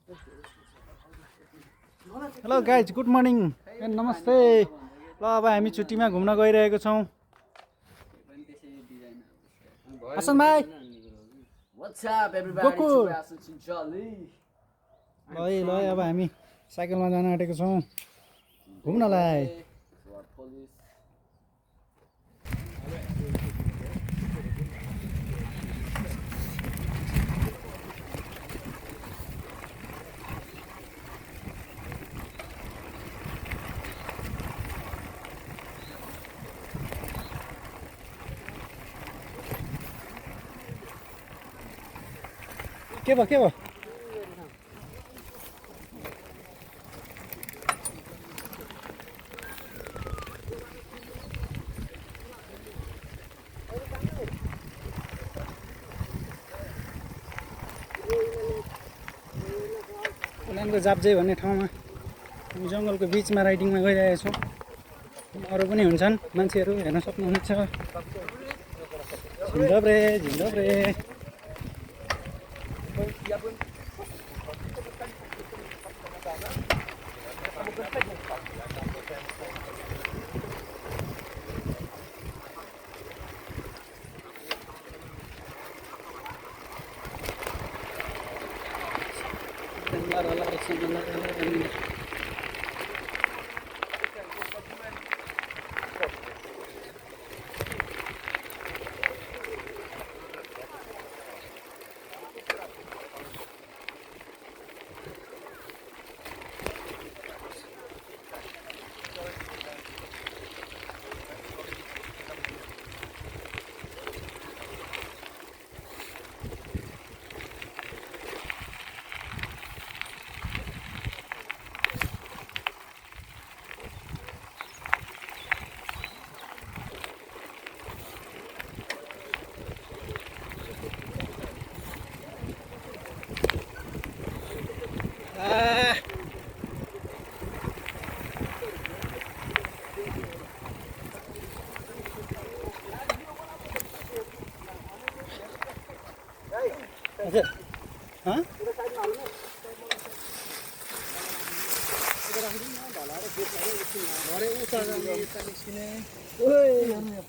Hello guys, good morning and नमस्ते। ल अब हामी छुट्टीमा घुम्न गइरहेको छौँ। हसन भाइ, What's up, everybody? Gokul. Jolly. ल अब हामी साइकलमा जान आँटेको छौँ घुम्नलाई। Police. के भयो उलानको जाप्जे भन्ने ठाउँमा हामी जङ्गलको बिचमा राइडिङमा गइरहेको छौँ। अरू पनि हुन्छन् मान्छेहरू, हेर्न सक्नुहुनेछ। झिन्डब्रे झिन्डब्रे।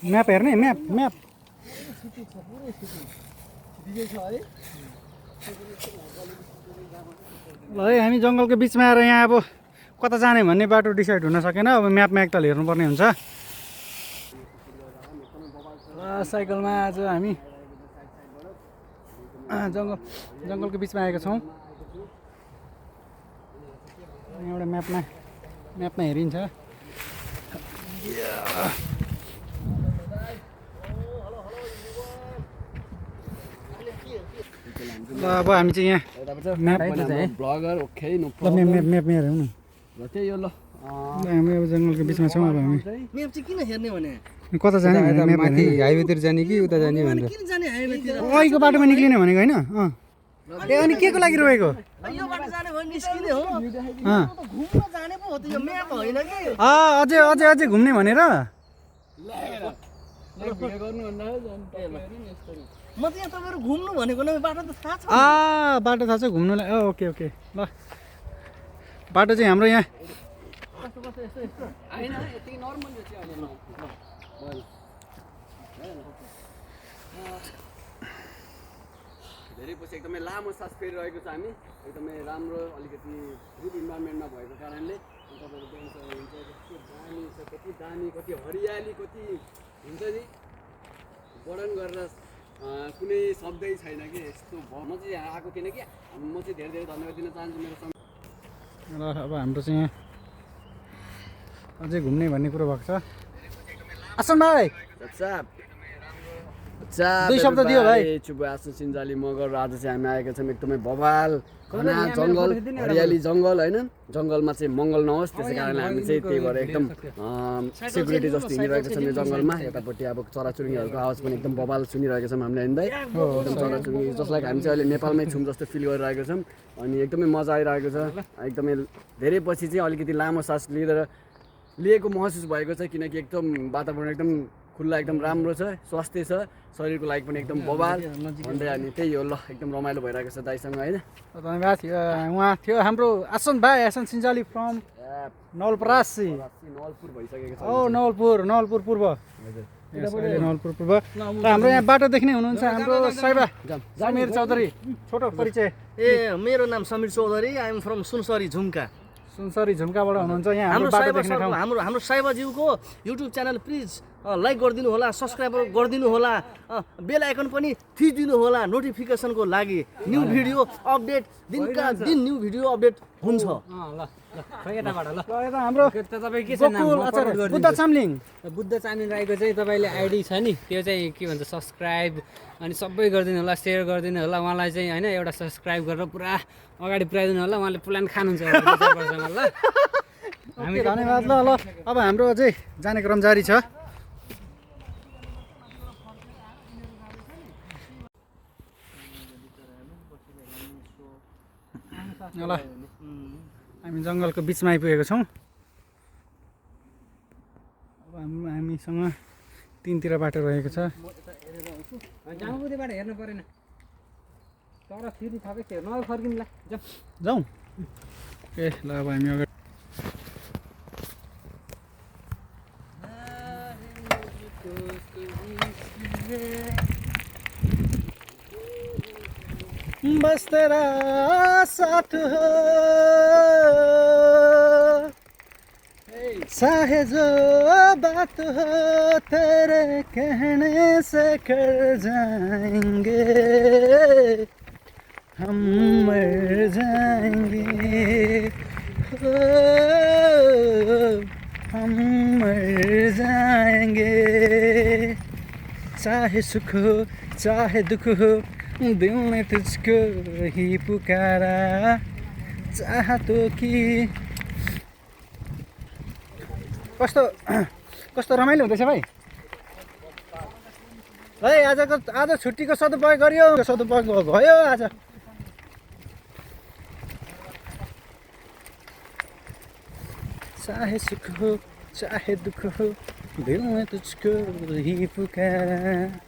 म्याप हेर्ने, म्याप म्याप ल है, हामी जङ्गलको बिचमा आएर यहाँ अब कता जाने भन्ने बाटो डिसाइड हुन सकेन। अब म्यापमा एकताल हेर्नुपर्ने हुन्छ। ल साइकलमा आज हामी जङ्गलको बिचमा आएका छौँ। एउटा म्यापमा हेरिन्छ। ल अब हामी चाहिँ यहाँ म्याप Blogger, okay, no ल problem. म्याप हेरौँ न। र चाहिँ यो ल हामी अब जङ्गलको बिचमा छौँ। अब हामी म्याप चाहिँ किन हेर्ने भने कता जाने भनेर म्याप माथि हेर्ने। हाइवेतिर जाने कि उता जाने भनेर किन जाने हाइवेतिर अहिलेको बाटोमा निक्लिने भनेको होइन। ए अनि के को लागि रोएको? यो बाटो जाने भने निस्किने हो अँ घुम्न जाने पो हो त यो म्याप होइन कि अझै घुम्ने भनेर। म त यहाँ तपाईँहरू घुम्नु भनेको न बाटो त थाहा छ बाटो थाहा छ घुम्नुलाई। ओके ओके ल। बाटो चाहिँ हाम्रो यहाँ होइन यति नर्मल यो चाहिँ अहिले धेरै पछि एकदमै लामो सास फेरिरहेको छ हामी। एकदमै राम्रो अलिकति ग्रुप इन्भाइरोमेन्टमा भएको कारणले तपाईँहरू देख्न सक्नुहुन्छ कति दामी छ, कति दामी, कति हरियाली, कति हुन्छ नि वर्णन गरेर कुनै शब्दै छैन कि यस्तो म चाहिँ यहाँ आएको थिएन कि म चाहिँ धेरै धेरै धन्यवाद दिन चाहन्छु मेरो ल। अब हाम्रो चाहिँ यहाँ अझै घुम्ने भन्ने कुरो भएको छ। आसन भाइ दुई शब्द दियो भाइ। चुबु आसु सिन्जाली मगर आज चाहिँ हामी आएका छौँ एकदमै बवाल घना जङ्गल, हरियाली जङ्गल होइन। जङ्गलमा चाहिँ मङ्गल नहोस् त्यसै कारणले हामी चाहिँ त्यही भएर एकदम सेक्युरिटी जस्तो हिँडिरहेको छौँ यो जङ्गलमा। यतापट्टि अब चराचुरुङ्गीहरूको आवाज पनि एकदम बवाल सुनिरहेको छौँ हामीले होइन भाइ। एकदम चराचुरुङ्गी जसलाई हामी चाहिँ अहिले नेपालमै छौँ जस्तो फिल गरिरहेको छौँ। अनि एकदमै मजा आइरहेको छ। एकदमै धेरै पछि चाहिँ अलिकति लामो सास लिएको महसुस भएको छ किनकि एकदम वातावरण एकदम खुल्ला एकदम राम्रो छ, स्वास्थ्य छ, शरीरको लागि पनि एकदम बवाल भन्दै अनि त्यही हो ल, एकदम रमाइलो भइरहेको छ दाइसँग होइन। धन्यवाद। उहाँ थियो हाम्रो आसन भाइ, आसन सिन्जाली फ्रम नवलपरासी। नवलपुर भइसकेको छ। नवलपुर पूर्व। नवलपुर पूर्व। र हाम्रो यहाँ बाटो देख्ने हुनुहुन्छ हाम्रो साइबा समीर चौधरी। छोटो परिचय। मेरो नाम Sameer Chaudhary, I am from Sunsari Jhumka. Sunsari झुम्काबाट हुनुहुन्छ यहाँ हाम्रो बाटो साइबा देख्ने ठाउँ। हाम्रो साइबाज्यूको युट्युब च्यानल प्लिज लाइक गरिदिनु होला, सब्सक्राइब गरिदिनु होला, बेल आइकन पनि थिचिदिनु होला नोटिफिकेसनको लागि। न्यू भिडियो अपडेट दिनका दिन न्यू भिडियो अपडेट हुन्छ। ल यताबाट ल यता हाम्रो तपाईँ के छ नाम गोकुल आचार्य बुद्ध चामलिङ। बुद्ध चामलिङ राईको चाहिँ तपाईँले आइडी छ नि, त्यो चाहिँ के भन्छ सब्सक्राइब अनि सबै गरिदिनु होला, सेयर गरिदिनु होला उहाँलाई चाहिँ होइन। एउटा सब्सक्राइब गरेर पुरा अगाडि पुऱ्याइदिनु होला, उहाँले प्लान खानुहुन्छ ल। हामी धन्यवाद। ल अब हाम्रो अझै जाने क्रम जारी छ। ल हामी जङ्गलको बिचमा आइपुगेको छौँ। अब हामीसँग तिनतिर बाटो रहेको छ। जाउँबुदीबाट हेर्नु परेन तर फेरि थपै थियो नफर्किनु ल जाउँ। ए ल अब हामी अगाडि बस तेरा साथ हो चाहे जो बात हो तेरे कहने से कर जाएंगे हम मर जाएंगे हो हम मर जाएंगे चाहे सुख हो चाहे दुख हो दिल ने तुझको ही पुकारा चाहतो कि कस्तो कस्तो रमाइलो हुँदैछ भाइ है। आज छुट्टीको सदुपयोग गरियो, सदुपयोग भयो आज। चाहे सुख हो चाहे दुख हो दिल में तुझको ही पुकारा।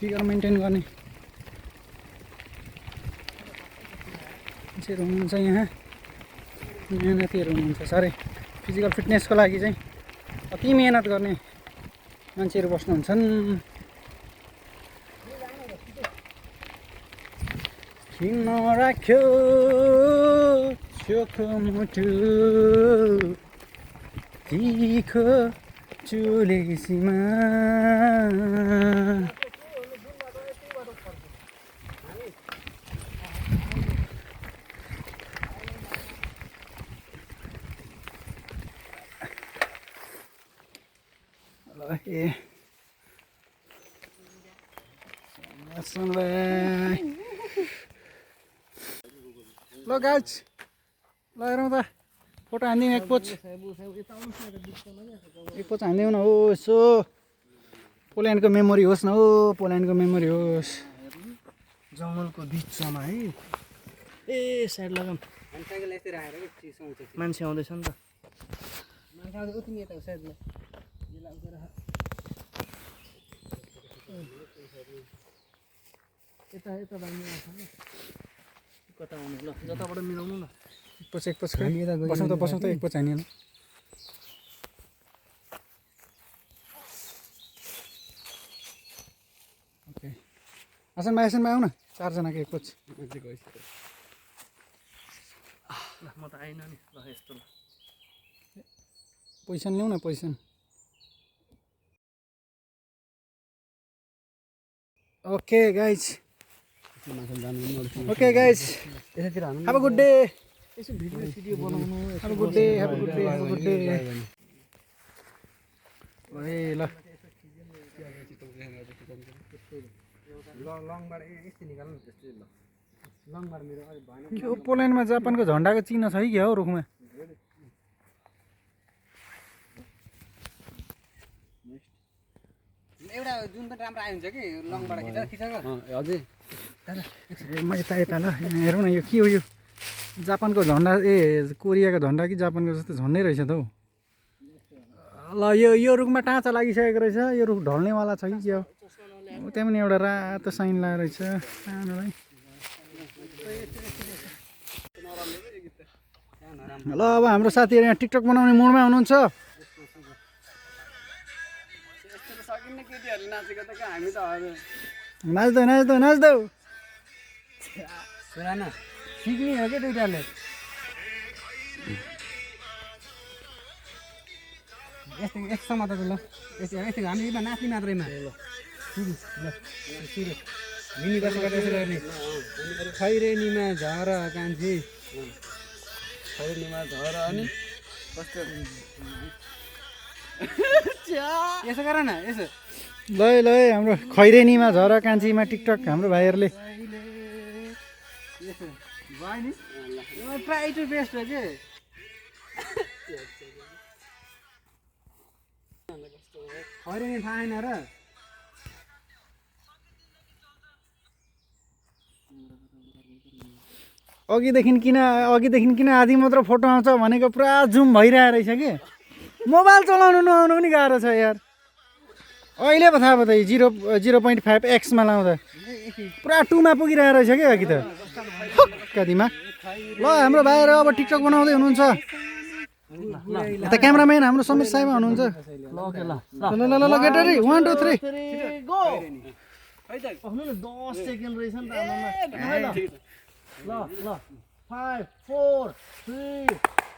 फिगर मेन्टेन गर्ने मान्छेहरू हुनुहुन्छ यहाँ, मेहनतीहरू हुनुहुन्छ साह्रै। फिजिकल फिटनेसको लागि चाहिँ अति मेहनत गर्ने मान्छेहरू बस्नुहुन्छन्। किन राख्यो चोखो मुटु तिखो चुलेसीमा ए ल गाइज ल हेरौँ त फोटो हानिदिउँ एक पोच हानिदिउँ न हो। यसो पोल्यान्डको मेमोरी होस् न हो, पोल्यान्डको मेमोरी होस्। जङ्गलको बिचमा है। ए साइड लगाम मान्छे आउँदैछ नि त। यता कता आउनु ल, जताबाट मिलाउनु न। एक पोच बसौँ त एक पोच हानिएन। ओके आसनमा आउँ न, चारजनाको एक पोच। ल म त आइन नि ल यस्तो ल। पोजिसन ल्याउँ न position. Okay guys have a good day. यसो भिडियो सिडियो बनाउनु। Have a good day. Have a good day. Have a good day. ए ल लङबाट यस्तै निकाल्नु त्यस्तै ल। यो पोल्यान्डमा जापानको झन्डाको चिन्ह छ कि क्या हो रुखमा? एउटा जुन पनि राम्रो आयो हुन्छ कि लङबाट खिचेको अझै म यता यता ल हेरौँ न यो के हो यो जापानको झन्डा कोरियाको झन्डा कि जापानको जस्तो झन्डै रहेछ त हौ ल यो रुखमा टाँचा लागिसकेको रहेछ यो रुख ढल्नेवाला छ कि के हो त्यहाँ पनि एउटा रातो साइन लगाएर रहेछ सानोलाई ल अब हाम्रो साथीहरू यहाँ टिकटक बनाउने मुडमा हुनुहुन्छ सकिन्न केटीहरूले नाचेको त कहाँ हामी त नाच्दौ नाच्दौ नाच्दौ सुन न सिक्ने हो क्या दुइटाले यस्तो यस्तो समातेर ल यस्तो यस्तो हामी नाच्ने मात्रैमा सुरु ल सुरु मिनी बस गरेर यसो गर्ने खैरेनीमा झर कान्छी खैरेनीमा झर अनि कस्तो यसो गर न यसो ल ल हाम्रो खैरेनीमा झर कान्छीमा टिकटक हाम्रो भाइहरूले यसो भयो नि ट्राई टु बेस्ट हो कि खैरेनी थाहा छैन र अघिदेखि किन आधी मात्र फोटो आउँछ भनेको पुरा जुम भइरहेको रहेछ कि मोबाइल चलाउनु नआउनु पनि गाह्रो छ यार अहिले पो थाहा भयो त 0.5x लाउँदा पुरा 2मा पुगिरहेको रहेछ कि अघि त कतिमा ल हाम्रो भाइहरू अब टिकटक बनाउँदै हुनुहुन्छ यता क्यामराम्यान हाम्रो समीर साइबा हुनुहुन्छ ल ल ल गेट रेडी 1 2 3 गो 10 सेकेन्ड रहेछ नि त ल ल 5 4 3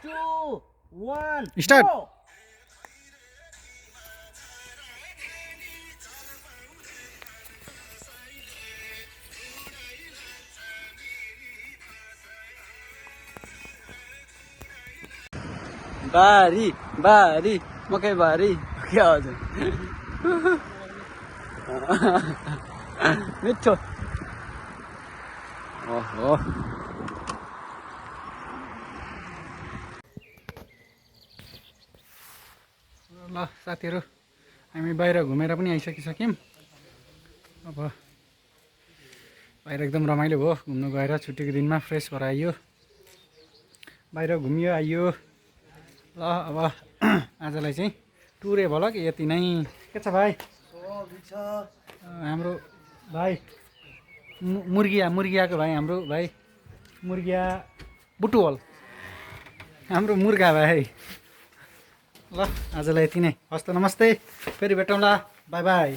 2 1 स्टार्ट बारी बारी मकै बारी के हजुर मिठो ओहो ल साथीहरू हामी बाहिर घुमेर पनि आइसकिसक्यौँ अब बाहिर एकदम रमाइलो भयो घुम्नु गएर छुट्टीको दिनमा फ्रेस भएर आइयो बाहिर घुमियो आइयो ल अब आजलाई चाहिँ टुरे भल कि यति नै के छ भाइ हाम्रो भाइ मुर्गियाको भाइ हाम्रो भाइ मुर्गिया बुटुवल हाम्रो मुर्गा भाइ ल आजलाई यति नै हस्त नमस्ते फेरि भेटौँला बाई बाई